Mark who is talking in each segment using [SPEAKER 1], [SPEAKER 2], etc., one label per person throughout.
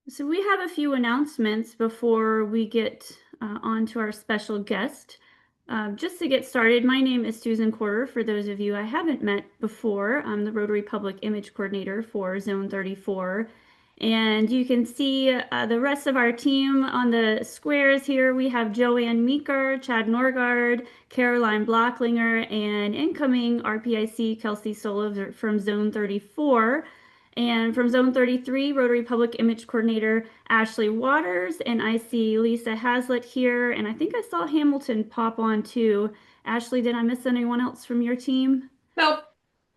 [SPEAKER 1] So we have a few announcements before we get on to our special guest. Just to get started, my name is Susan Corder. For those of you I haven't met before, I'm the Rotary Public Image Coordinator for Zone 34. And you can see the rest of our team on the squares here. We have Joanne Meeker, Chad Norgard, Caroline Blocklinger, and incoming RPIC Kelsey Sola from Zone 34. And from Zone 33, Rotary Public Image Coordinator Ashley Waters. And I see Lisa Hazlitt here. And I think I saw Hamilton pop on too. Ashley, did I miss anyone else from your team?
[SPEAKER 2] Nope.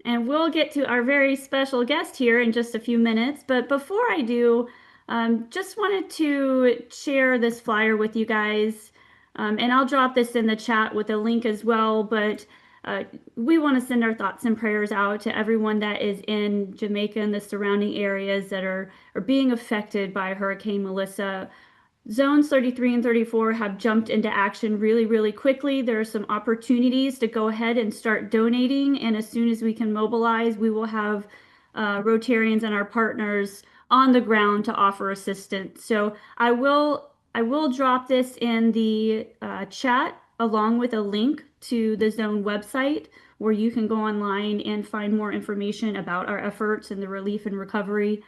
[SPEAKER 1] And we'll get to our very special guest here in just a few minutes. But before I do, just wanted to share this flyer with you guys. And I'll drop this in the chat with a link as well. But we want to send our thoughts and prayers out to everyone that is in Jamaica and the surrounding areas that are being affected by Hurricane Melissa. Zones 33 and 34 have jumped into action really, really quickly. There are some opportunities to go ahead and start donating. And as soon as we can mobilize, we will have Rotarians and our partners on the ground to offer assistance. So I will drop this in the chat along with a link to the zone website where you can go online and find more information about our efforts and the relief and recovery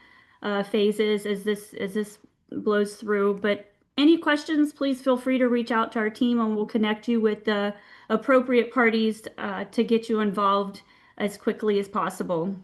[SPEAKER 1] phases as this blows through. But any questions, please feel free to reach out to our team and we'll connect you with the appropriate parties to get you involved as quickly as possible.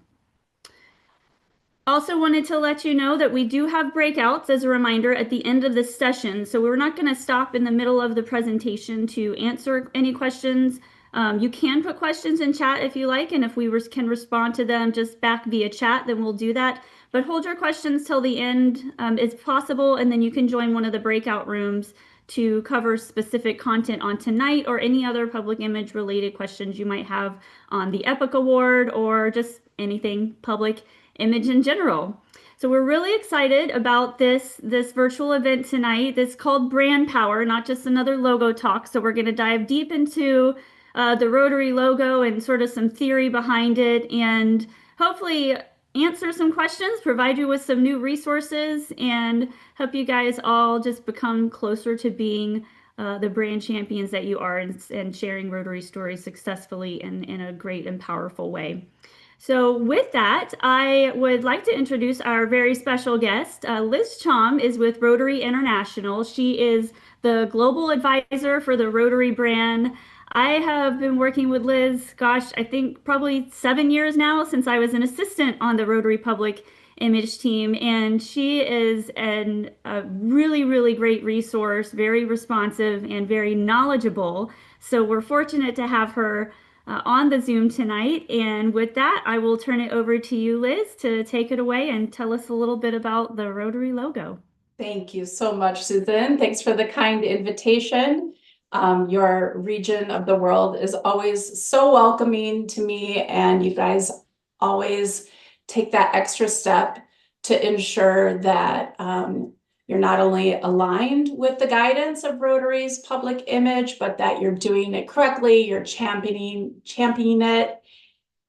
[SPEAKER 1] Also wanted to let you know that we do have breakouts as a reminder at the end of this session. So we're not going to stop in the middle of the presentation to answer any questions. You can put questions in chat if you like, and if we can respond to them just back via chat, then we'll do that. But hold your questions till the end if possible, and then you can join one of the breakout rooms to cover specific content on tonight or any other public image related questions you might have on the Epic Award or just anything public image in general. So we're really excited about this virtual event tonight. This is called Brand Power, not just another logo talk. So we're going to dive deep into the Rotary logo and sort of some theory behind it, and hopefully answer some questions, provide you with some new resources, and help you guys all just become closer to being the brand champions that you are and sharing Rotary stories successfully in a great and powerful way. So with that, I would like to introduce our very special guest. Liz Chom is with Rotary International. She is the global advisor for the Rotary brand. I have been working with Liz, gosh, I think probably 7 years now since I was an assistant on the Rotary Public Image team. And she is a really, really great resource, very responsive and very knowledgeable. So we're fortunate to have her on the Zoom tonight. And with that, I will turn it over to you, Liz, to take it away and tell us a little bit about the Rotary logo.
[SPEAKER 2] Thank you so much, Susan. Thanks for the kind invitation. Your region of the world is always so welcoming to me, and you guys always take that extra step to ensure that you're not only aligned with the guidance of Rotary's public image, but that you're doing it correctly, you're championing it,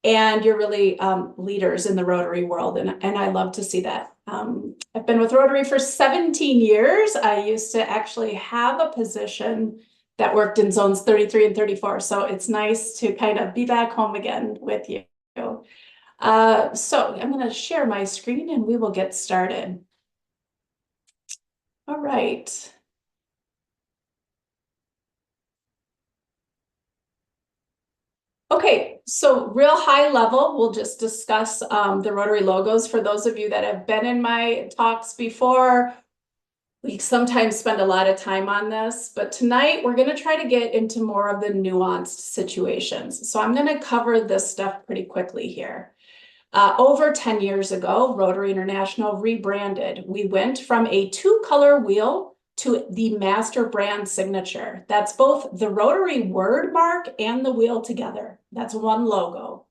[SPEAKER 2] and you're really leaders in the Rotary world. And I love to see that. I've been with Rotary for 17 years. I used to actually have a position that worked in zones 33 and 34. So it's nice to kind of be back home again with you. So I'm going to share my screen and we will get started. All right. Okay, so real high level, we'll just discuss the Rotary logos. For those of you that have been in my talks before, we sometimes spend a lot of time on this, but tonight we're going to try to get into more of the nuanced situations. So I'm going to cover this stuff pretty quickly here. Over 10 years ago, Rotary International rebranded. We went from a 2-color wheel to the master brand signature. That's both the Rotary word mark and the wheel together. That's one logo.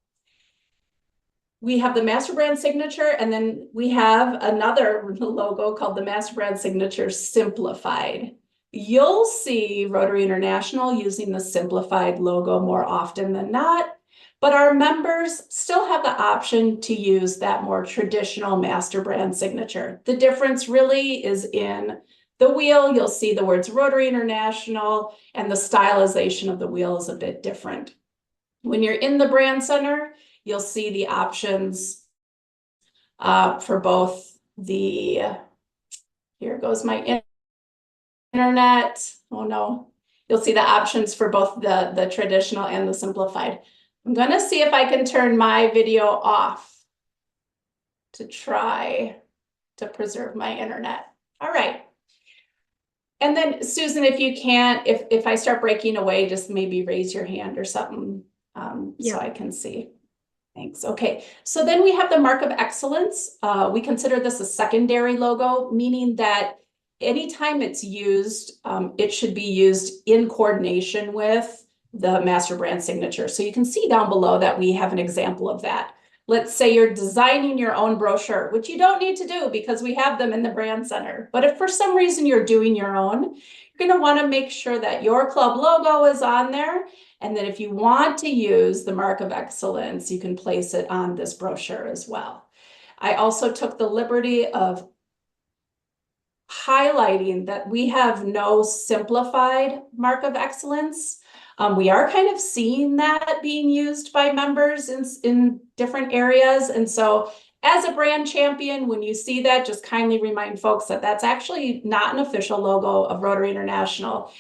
[SPEAKER 2] We have the master brand signature, and then we have another logo called the master brand signature simplified. You'll see Rotary International using the simplified logo more often than not. But our members still have the option to use that more traditional master brand signature. The difference really is in the wheel. You'll see the words Rotary International, and the stylization of the wheel is a bit different. When you're in the brand center, you'll see the options for both the, here goes my internet. Oh no. You'll see the options for both the traditional and the simplified. I'm going to see if I can turn my video off to try to preserve my internet. All right. And then Susan, if you can't, if I start breaking away, just maybe raise your hand or something so I can see. Thanks. Okay. So then we have the mark of excellence. We consider this a secondary logo, meaning that anytime it's used, it should be used in coordination with the master brand signature. So you can see down below that we have an example of that. Let's say you're designing your own brochure, which you don't need to do because we have them in the brand center. But if for some reason you're doing your own, you're going to want to make sure that your club logo is on there. And then if you want to use the mark of excellence, you can place it on this brochure as well. I also took the liberty of highlighting that we have no simplified mark of excellence. We are kind of seeing that being used by members in different areas. And so as a brand champion, when you see that, just kindly remind folks that that's actually not an official logo of Rotary International.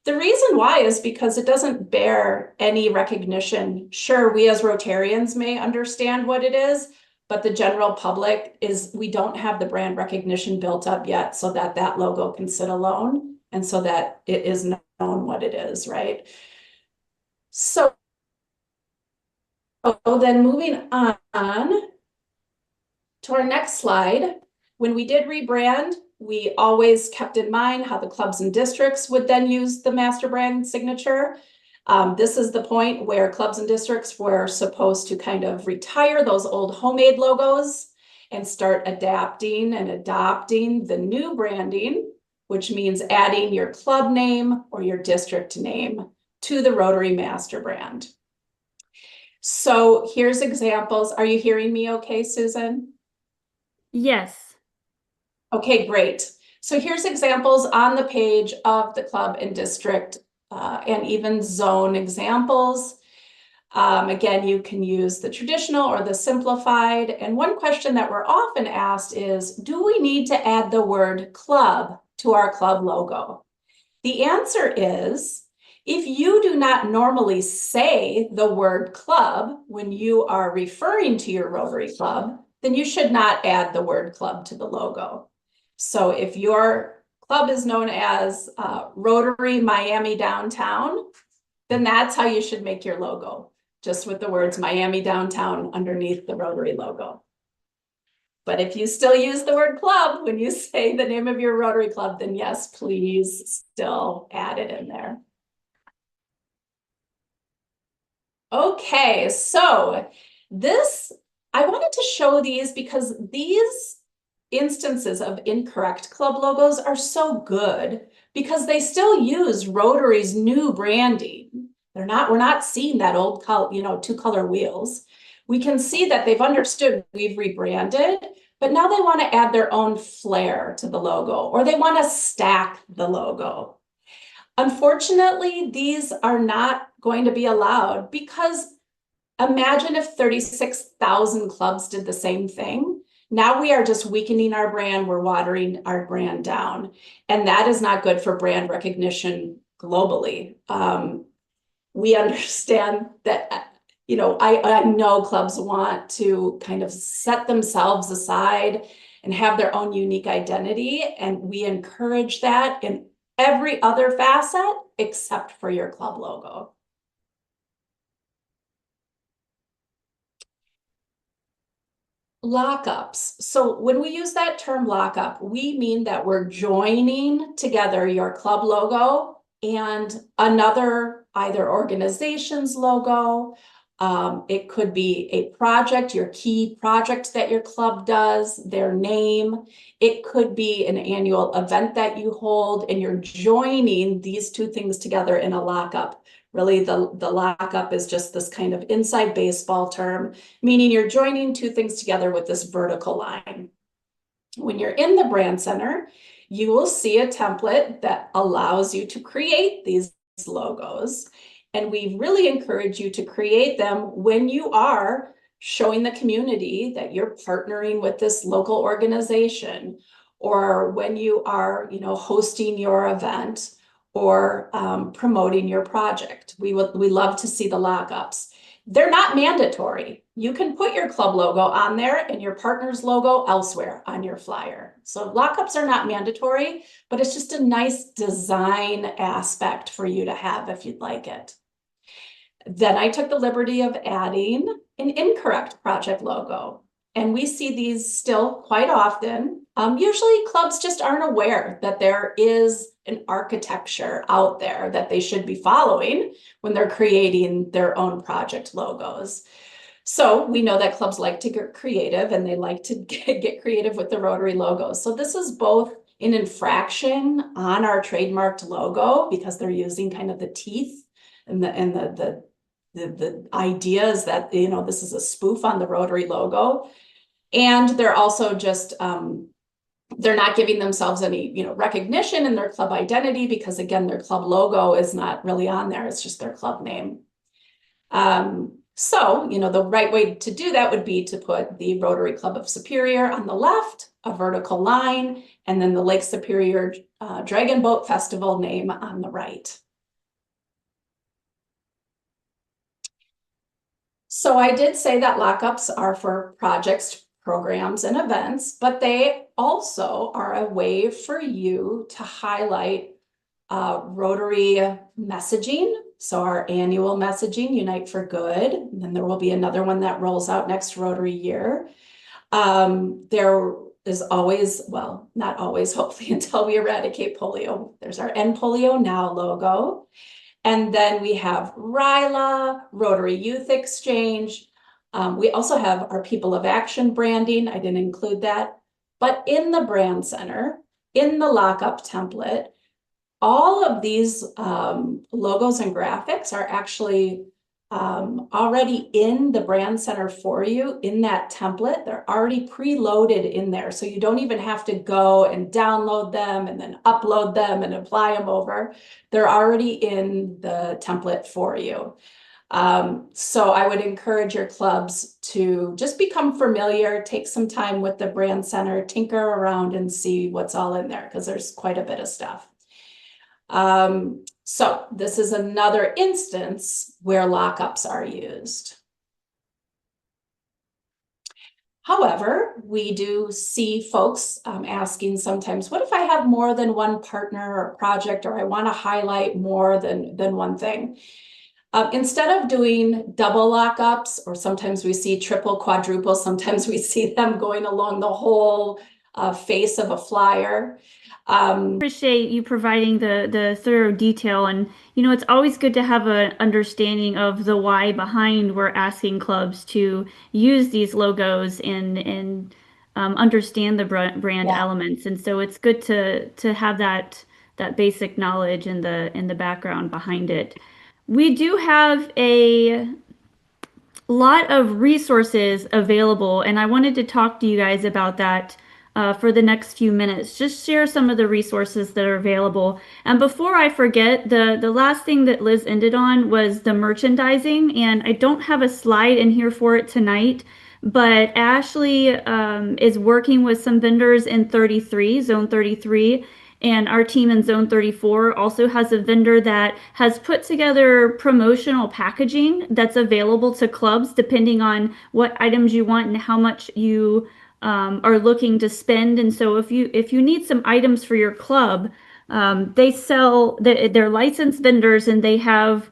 [SPEAKER 2] The reason why is because it doesn't bear any recognition. Sure, we as Rotarians may understand what it is, but the general public we don't have the brand recognition built up yet so that that logo can sit alone and so that it is known what it is, right? So then moving on to our next slide, when we did rebrand, we always kept in mind how the clubs and districts would then use the master brand signature. This is the point where clubs and districts were supposed to kind of retire those old homemade logos and start adapting and adopting the new branding, which means adding your club name or your district name to the Rotary master brand. So here's examples. Are you hearing me okay, Susan?
[SPEAKER 1] Yes.
[SPEAKER 2] Okay, great. So here's examples on the page of the club and district and even zone examples. Again, you can use the traditional or the simplified. And one question that we're often asked is, do we need to add the word club to our club logo? The answer is, if you do not normally say the word club when you are referring to your Rotary Club, then you should not add the word club to the logo. So if your club is known as Rotary Miami Downtown, then that's how you should make your logo, just with the words Miami Downtown underneath the Rotary logo. But if you still use the word club when you say the name of your Rotary Club, then yes, please still add it in there. Okay, so I wanted to show these because these instances of incorrect club logos are so good because they still use Rotary's new branding. We're not seeing that old two-color wheels. We can see that they've understood we've rebranded, but now they want to add their own flair to the logo, or they want to stack the logo. Unfortunately, these are not going to be allowed because imagine if 36,000 clubs did the same thing. Now we are just weakening our brand. We're watering our brand down. And that is not good for brand recognition globally. We understand that, I know clubs want to kind of set themselves aside and have their own unique identity. And we encourage that in every other facet except for your club logo. Lockups. So when we use that term lockup, we mean that we're joining together your club logo and another either organization's logo, It could be a project, your key project that your club does, their name. It could be an annual event that you hold, and you're joining these two things together in a lockup. Really, the lockup is just this kind of inside baseball term, meaning you're joining two things together with this vertical line. When you're in the brand center, you will see a template that allows you to create these logos. And we really encourage you to create them when you are showing the community that you're partnering with this local organization, or when you are, hosting your event, or promoting your project. We love to see the lockups. They're not mandatory. You can put your club logo on there and your partner's logo elsewhere on your flyer. So lockups are not mandatory, but it's just a nice design aspect for you to have if you'd like it. Then I took the liberty of adding an incorrect project logo. And we see these still quite often. Usually clubs just aren't aware that there is an architecture out there that they should be following when they're creating their own project logos. So we know that clubs like to get creative, and they like to get creative with the Rotary logos. So this is both an infraction on our trademarked logo, because they're using kind of the teeth and the idea is that, this is a spoof on the Rotary logo. And they're also just, they're not giving themselves any, recognition in their club identity, because again, their club logo is not really on there. It's just their club name. So, the right way to do that would be to put the Rotary Club of Superior on the left, a vertical line, and then the Lake Superior Dragon Boat Festival name on the right. So I did say that lockups are for projects, programs, and events, but they also are a way for you to highlight Rotary messaging. So our annual messaging, Unite for Good, and then there will be another one that rolls out next Rotary year. There is always, well, not always, hopefully until we eradicate polio. There's our End Polio Now logo. And then we have RILA, Rotary Youth Exchange. We also have our People of Action branding. I didn't include that. But in the brand center, in the lockup template, all of these logos and graphics are actually already in the brand center for you in that template. They're already preloaded in there. So you don't even have to go and download them and then upload them and apply them over. They're already in the template for you. So I would encourage your clubs to just become familiar, take some time with the brand center, tinker around and see what's all in there, because there's quite a bit of stuff. So this is another instance where lockups are used. However, we do see folks asking sometimes, what if I have more than one partner or project, or I want to highlight more than one thing? Instead of doing double lockups, or sometimes we see triple, quadruple, sometimes we see them going along the whole face of a flyer.
[SPEAKER 1] Appreciate you providing the thorough detail, and it's always good to have an understanding of the why behind we're asking clubs to use these logos and understand the brand elements, and so it's good to have that basic knowledge in the background behind it. We do have a lot of resources available, and I wanted to talk to you guys about that for the next few minutes. Just share some of the resources that are available. And before I forget, the last thing that Liz ended on was the merchandising, and I don't have a slide in here for it tonight, but Ashley is working with some vendors in Zone 33, and our team in Zone 34 also has a vendor that has put together promotional packaging that's available to clubs depending on what items you want and how much you are looking to spend. And so if you need some items for your club, they're licensed vendors, and they have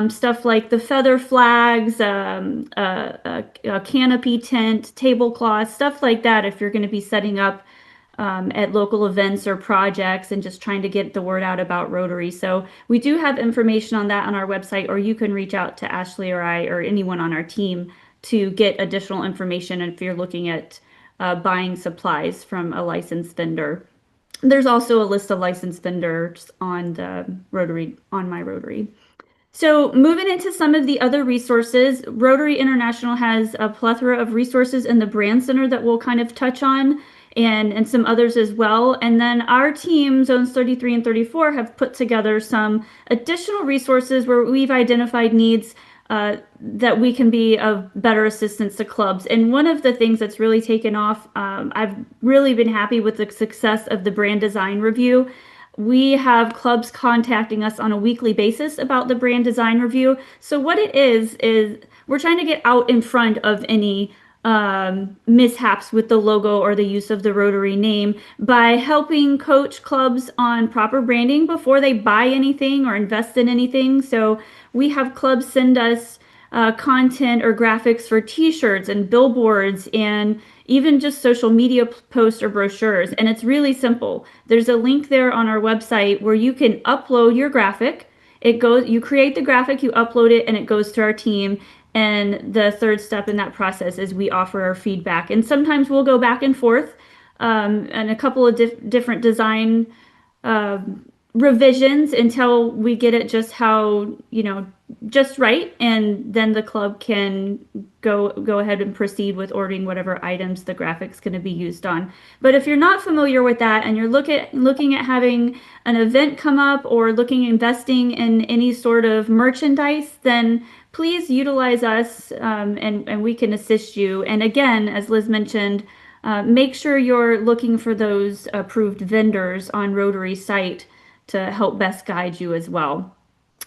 [SPEAKER 1] stuff like the feather flags, a canopy tent, tablecloth, stuff like that if you're going to be setting up at local events or projects and just trying to get the word out about Rotary. So we do have information on that on our website, or you can reach out to Ashley or I or anyone on our team to get additional information if you're looking at buying supplies from a licensed vendor. There's also a list of licensed vendors on the Rotary, on my Rotary. So moving into some of the other resources, Rotary International has a plethora of resources in the brand center that we'll kind of touch on, and some others as well. And then our team, Zones 33 and 34, have put together some additional resources where we've identified needs that we can be of better assistance to clubs. And one of the things that's really taken off, I've really been happy with the success of the brand design review. We have clubs contacting us on a weekly basis about the brand design review. So what it is we're trying to get out in front of any mishaps with the logo or the use of the Rotary name by helping coach clubs on proper branding before they buy anything or invest in anything. So we have clubs send us content or graphics for t-shirts and billboards and even just social media posts or brochures. And it's really simple. There's a link there on our website where you can upload your graphic. You create the graphic, you upload it, and it goes to our team. And the third step in that process is we offer our feedback. And sometimes we'll go back and forth and a couple of different design revisions until we get it just how, just right. And then the club can go ahead and proceed with ordering whatever items the graphic's going to be used on. But if you're not familiar with that and you're looking at having an event come up or investing in any sort of merchandise, then please utilize us and we can assist you. And again, as Liz mentioned, make sure you're looking for those approved vendors on Rotary's site to help best guide you as well.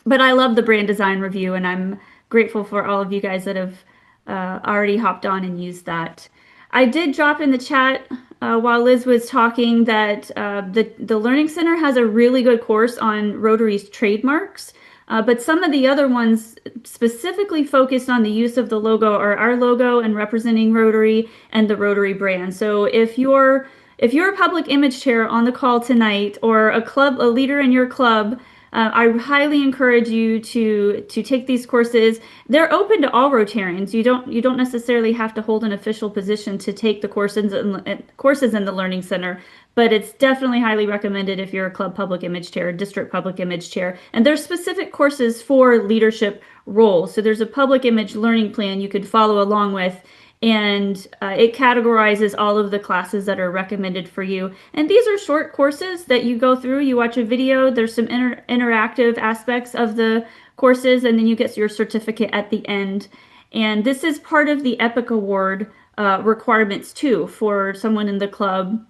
[SPEAKER 1] But I love the brand design review, and I'm grateful for all of you guys that have already hopped on and used that. I did drop in the chat while Liz was talking that the Learning Center has a really good course on Rotary's trademarks, but some of the other ones specifically focused on the use of the logo are our logo and representing Rotary and the Rotary brand. So if you're a public image chair on the call tonight or a leader in your club, I highly encourage you to take these courses. They're open to all Rotarians. You don't necessarily have to hold an official position to take the courses in the Learning Center, but it's definitely highly recommended if you're a club public image chair, district public image chair. And there's specific courses for leadership roles. So there's a public image learning plan you could follow along with, and it categorizes all of the classes that are recommended for you. And these are short courses that you go through, you watch a video, there's some interactive aspects of the courses, and then you get your certificate at the end. And this is part of the EPIC Award requirements too for someone in the club,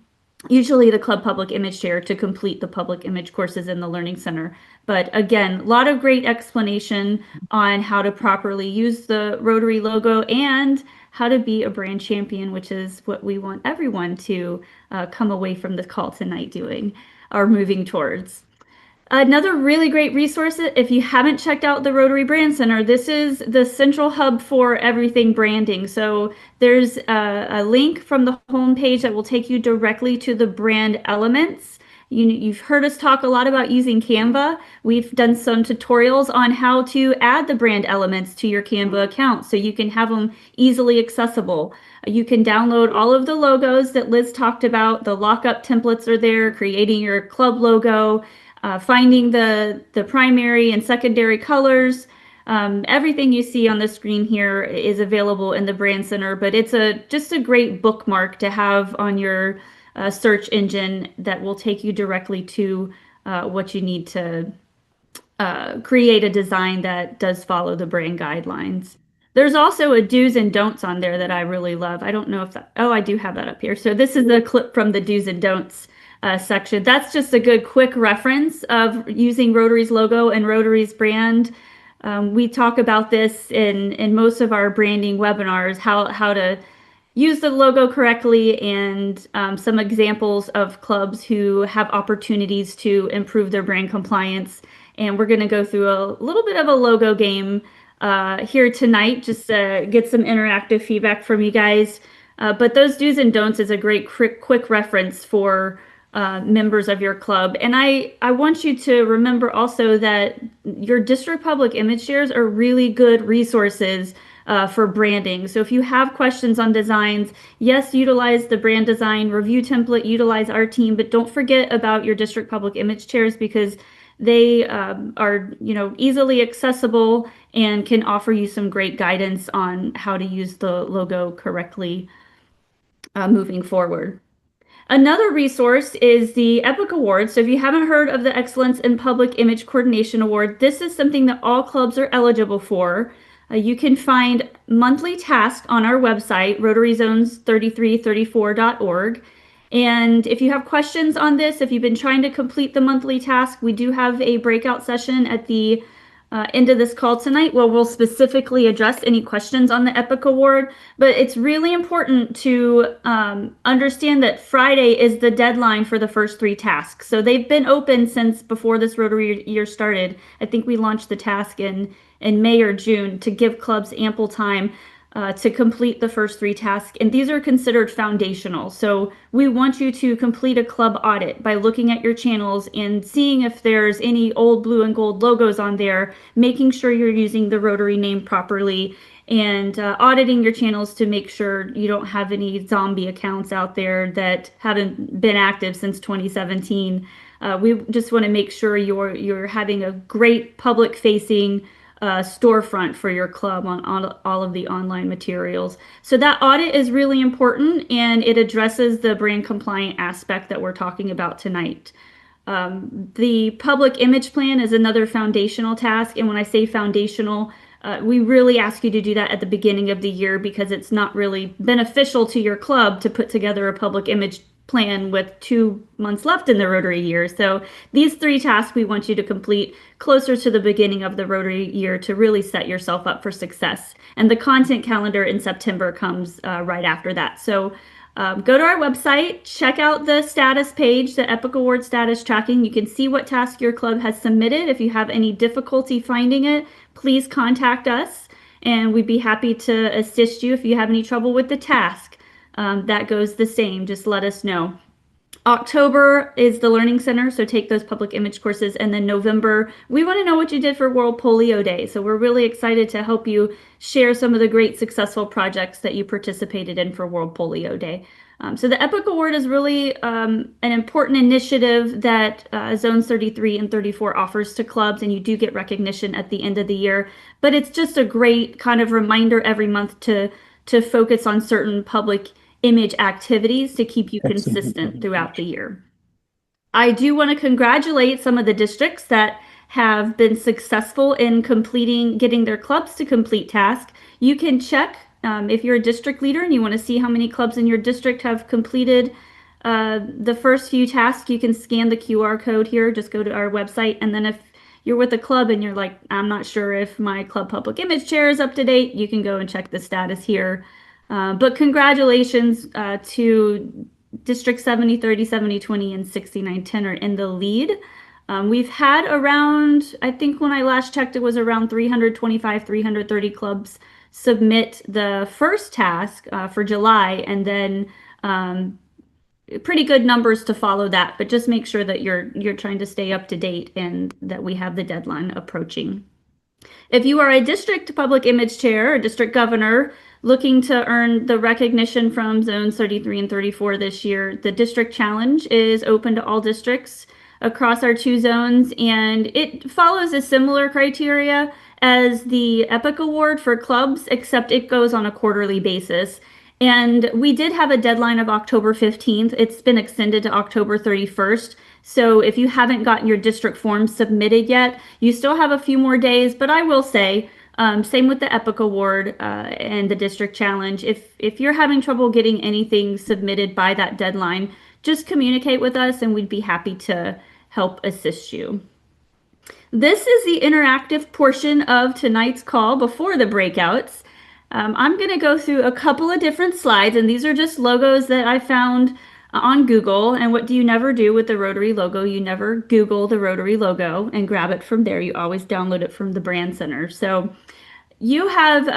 [SPEAKER 1] usually the club public image chair, to complete the public image courses in the Learning Center. But again, a lot of great explanation on how to properly use the Rotary logo and how to be a brand champion, which is what we want everyone to come away from the call tonight doing or moving towards. Another really great resource, if you haven't checked out the Rotary Brand Center, this is the central hub for everything branding. So there's a link from the homepage that will take you directly to the brand elements. You've heard us talk a lot about using Canva. We've done some tutorials on how to add the brand elements to your Canva account so you can have them easily accessible. You can download all of the logos that Liz talked about. The lockup templates are there, creating your club logo, finding the primary and secondary colors. Everything you see on the screen here is available in the Brand Center, but it's just a great bookmark to have on your search engine that will take you directly to what you need to create a design that does follow the brand guidelines. There's also a do's and don'ts on there that I really love. I don't know if I do have that up here. So this is the clip from the do's and don'ts section. That's just a good quick reference of using Rotary's logo and Rotary's brand. We talk about this in most of our branding webinars, how to use the logo correctly, and some examples of clubs who have opportunities to improve their brand compliance. And we're going to go through a little bit of a logo game here tonight, just to get some interactive feedback from you guys. But those do's and don'ts is a great quick reference for members of your club. And I want you to remember also that your district public image shares are really good resources for branding. So if you have questions on designs, yes, utilize the brand design review template, utilize our team, but don't forget about your district public image chairs because they are, easily accessible and can offer you some great guidance on how to use the logo correctly moving forward. Another resource is the EPIC Award. So if you haven't heard of the Excellence in Public Image Coordination Award, this is something that all clubs are eligible for. You can find monthly tasks on our website, rotaryzones3334.org. And if you have questions on this, if you've been trying to complete the monthly task, we do have a breakout session at the end of this call tonight where we'll specifically address any questions on the EPIC Award. But it's really important to understand that Friday is the deadline for the first 3 tasks. So they've been open since before this Rotary year started. I think we launched the task in May or June to give clubs ample time to complete the first 3 tasks. And these are considered foundational. So we want you to complete a club audit by looking at your channels and seeing if there's any old blue and gold logos on there, making sure you're using the Rotary name properly, and auditing your channels to make sure you don't have any zombie accounts out there that haven't been active since 2017. We just want to make sure you're having a great public facing storefront for your club on all of the online materials. So that audit is really important and it addresses the brand compliant aspect that we're talking about tonight. The public image plan is another foundational task. And when I say foundational, we really ask you to do that at the beginning of the year because it's not really beneficial to your club to put together a public image plan with 2 months left in the Rotary year. So these 3 tasks we want you to complete closer to the beginning of the Rotary year to really set yourself up for success. And the content calendar in September comes right after that. So go to our website, check out the status page, the EPIC Award status tracking. You can see what task your club has submitted. If you have any difficulty finding it, please contact us and we'd be happy to assist you if you have any trouble with the task. That goes the same. Just let us know. October is the Learning Center, so take those public image courses. And then November, we want to know what you did for World Polio Day. So we're really excited to help you share some of the great successful projects that you participated in for World Polio Day. So the EPIC Award is really an important initiative that Zones 33 and 34 offers to clubs, and you do get recognition at the end of the year. But it's just a great kind of reminder every month to focus on certain public image activities to keep you consistent throughout the year. I do want to congratulate some of the districts that have been successful in getting their clubs to complete tasks. You can check if you're a district leader and you want to see how many clubs in your district have completed the first few tasks. You can scan the QR code here, just go to our website, and then if you're with a club and you're like, I'm not sure if my club public image chair is up to date, you can go and check the status here. But congratulations to District 70, 30, 70, 20, and 6910 are in the lead. We've had around, I think when I last checked, it was around 325, 330 clubs submit the first task for July, and then pretty good numbers to follow that. But just make sure that you're trying to stay up to date and that we have the deadline approaching. If you are a district public image chair or district governor looking to earn the recognition from Zones 33 and 34 this year, the district challenge is open to all districts across our 2 zones, and it follows a similar criteria as the EPIC Award for clubs, except it goes on a quarterly basis. And we did have a deadline of October 15th. It's been extended to October 31st. So if you haven't gotten your district forms submitted yet, you still have a few more days. But I will say, same with the EPIC Award and the district challenge. If you're having trouble getting anything submitted by that deadline, just communicate with us and we'd be happy to help assist you. This is the interactive portion of tonight's call before the breakouts. I'm going to go through a couple of different slides, and these are just logos that I found on Google. And what do you never do with the Rotary logo? You never Google the Rotary logo and grab it from there. You always download it from the Brand Center. So you have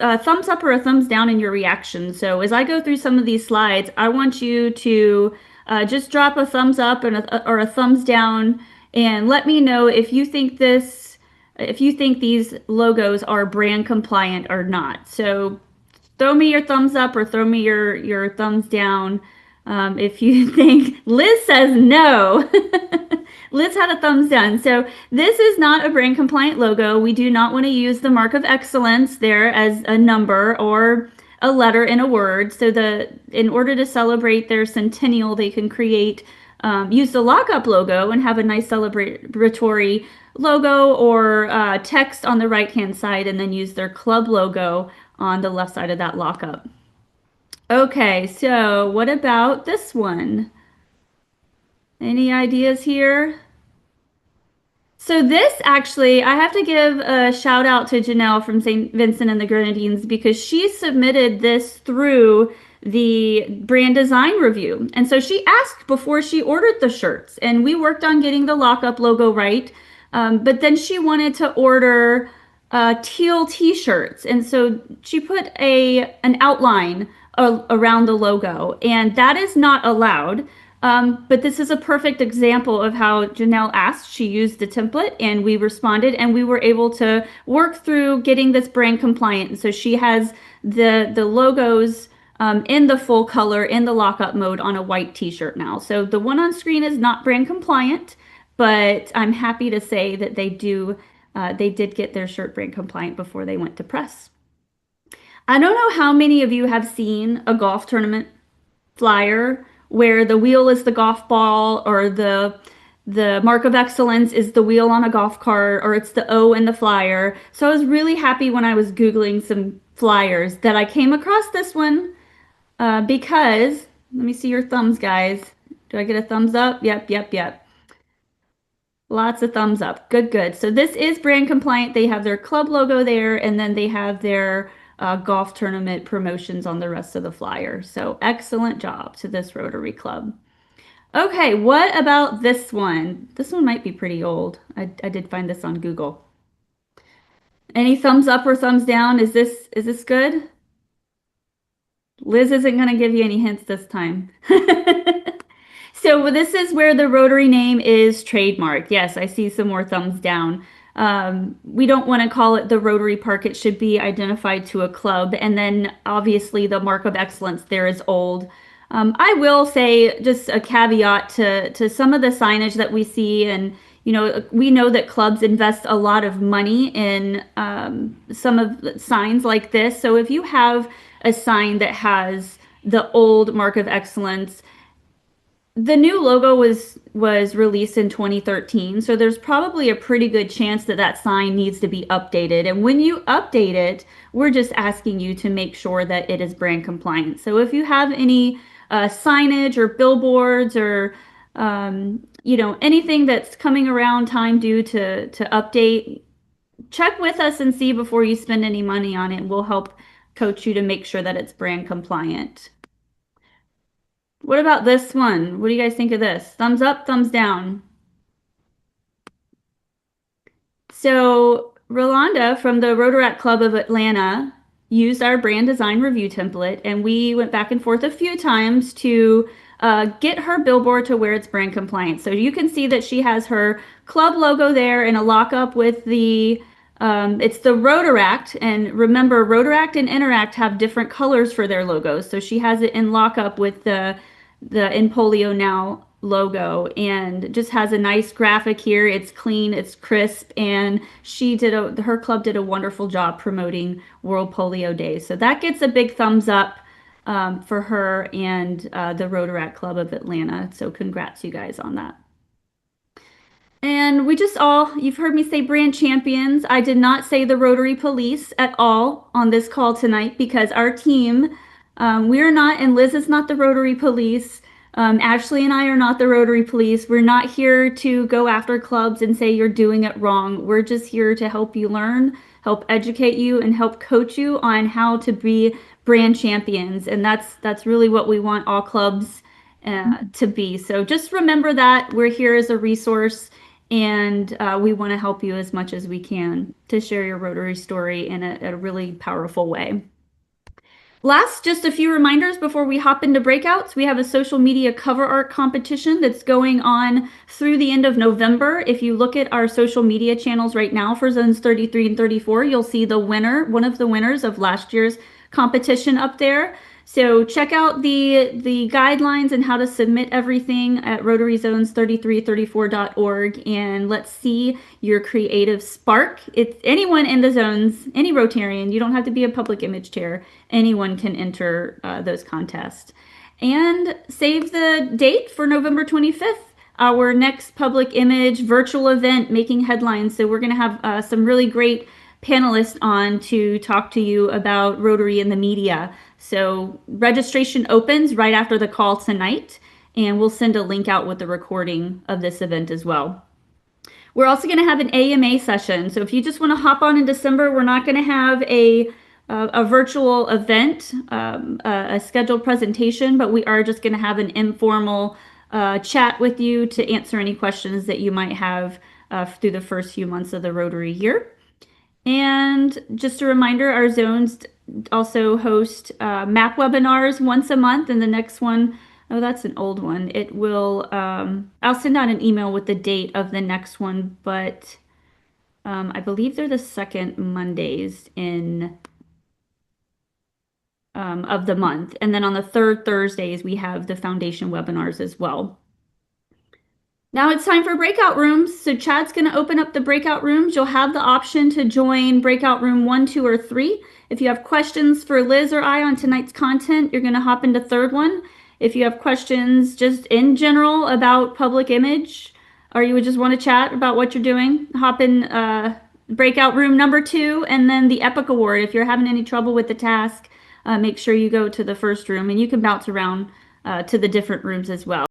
[SPEAKER 1] a thumbs up or a thumbs down in your reaction. So as I go through some of these slides, I want you to just drop a thumbs up or a thumbs down and let me know if you think if you think these logos are brand compliant or not. So throw me your thumbs up or throw me your thumbs down if you think. Liz says no. Liz had a thumbs down. So this is not a brand compliant logo. We do not want to use the mark of excellence there as a number or a letter in a word. So in order to celebrate their centennial, they can use the lockup logo and have a nice celebratory logo or text on the right hand side, and then use their club logo on the left side of that lockup. Okay, so what about this one? Any ideas here? So this actually, I have to give a shout out to Janelle from St. Vincent and the Grenadines because she submitted this through the brand design review. And so she asked before she ordered the shirts, and we worked on getting the lockup logo right. But then she wanted to order teal t-shirts. And so she put an outline around the logo, and that is not allowed. But this is a perfect example of how Janelle asked. She used the template and we responded, and we were able to work through getting this brand compliant. And so she has the logos in the full color in the lockup mode on a white t-shirt now. So the one on screen is not brand compliant, but I'm happy to say that they did get their shirt brand compliant before they went to press. I don't know how many of you have seen a golf tournament flyer where the wheel is the golf ball, or the mark of excellence is the wheel on a golf cart, or it's the O in the flyer. So I was really happy when I was Googling some flyers that I came across this one because, let me see your thumbs, guys. Do I get a thumbs up? Yep, yep, yep. Lots of thumbs up. Good, good. So this is brand compliant. They have their club logo there, and then they have their golf tournament promotions on the rest of the flyer. So excellent job to this Rotary Club. Okay, what about this one? This one might be pretty old. I did find this on Google. Any thumbs up or thumbs down? Is this good? Liz isn't going to give you any hints this time. So this is where the Rotary name is trademarked. Yes, I see some more thumbs down. We don't want to call it the Rotary Park. It should be identified to a club. And then obviously the mark of excellence there is old. I will say just a caveat to some of the signage that we see, and we know that clubs invest a lot of money in some of the signs like this. So if you have a sign that has the old mark of excellence, the new logo was released in 2013, so there's probably a pretty good chance that that sign needs to be updated. And when you update it, we're just asking you to make sure that it is brand compliant. So if you have any signage or billboards or anything that's coming around time due to update, check with us and see before you spend any money on it. We'll help coach you to make sure that it's brand compliant. What about this one? What do you guys think of this? Thumbs up, thumbs down? So Rolanda from the Rotaract Club of Atlanta used our brand design review template, and we went back and forth a few times to get her billboard to where it's brand compliant. So you can see that she has her club logo there in a lockup with it's the Rotaract, and remember, Rotaract and Interact have different colors for their logos. So she has it in lockup with the In Polio Now logo, and just has a nice graphic here. It's clean, it's crisp, and her club did a wonderful job promoting World Polio Day. So that gets a big thumbs up for her and the Rotaract Club of Atlanta. So congrats, you guys, on that. And you've heard me say brand champions. I did not say the Rotary Police at all on this call tonight because our team, we're not, and Liz is not the Rotary Police. Ashley and I are not the Rotary Police. We're not here to go after clubs and say you're doing it wrong. We're just here to help you learn, help educate you, and help coach you on how to be brand champions. And that's really what we want all clubs to be. So just remember that we're here as a resource. And we want to help you as much as we can to share your Rotary story in a really powerful way. Last, just a few reminders before we hop into breakouts. We have a social media cover art competition that's going on through the end of November. If you look at our social media channels right now for zones 33 and 34, you'll see the winner, one of the winners of last year's competition up there. So check out the guidelines and how to submit everything at rotaryzones3334.org, and let's see your creative spark. It's anyone in the zones, any Rotarian, you don't have to be a public image chair, anyone can enter those contests. And save the date for November 25th, our next public image virtual event, Making Headlines. So we're going to have some really great panelists on to talk to you about Rotary in the media. So registration opens right after the call tonight, and we'll send a link out with the recording of this event as well. We're also going to have an AMA session. So if you just want to hop on in December, we're not going to have a virtual event, a scheduled presentation, but we are just going to have an informal chat with you to answer any questions that you might have through the first few months of the Rotary year. And just a reminder, our zones also host map webinars once a month, and the next one, oh, that's an old one. It will, I'll send out an email with the date of the next one, but I believe they're the second Mondays of the month. And then on the third Thursdays, we have the foundation webinars as well. Now it's time for breakout rooms. So Chad's going to open up the breakout rooms. You'll have the option to join breakout room 1, 2, or 3. If you have questions for Liz or I on tonight's content, you're going to hop into third one. If you have questions just in general about public image, or you would just want to chat about what you're doing, hop in breakout room number 2, and then the Epic Award. If you're having any trouble with the task, make sure you go to the first room, and you can bounce around to the different rooms as well.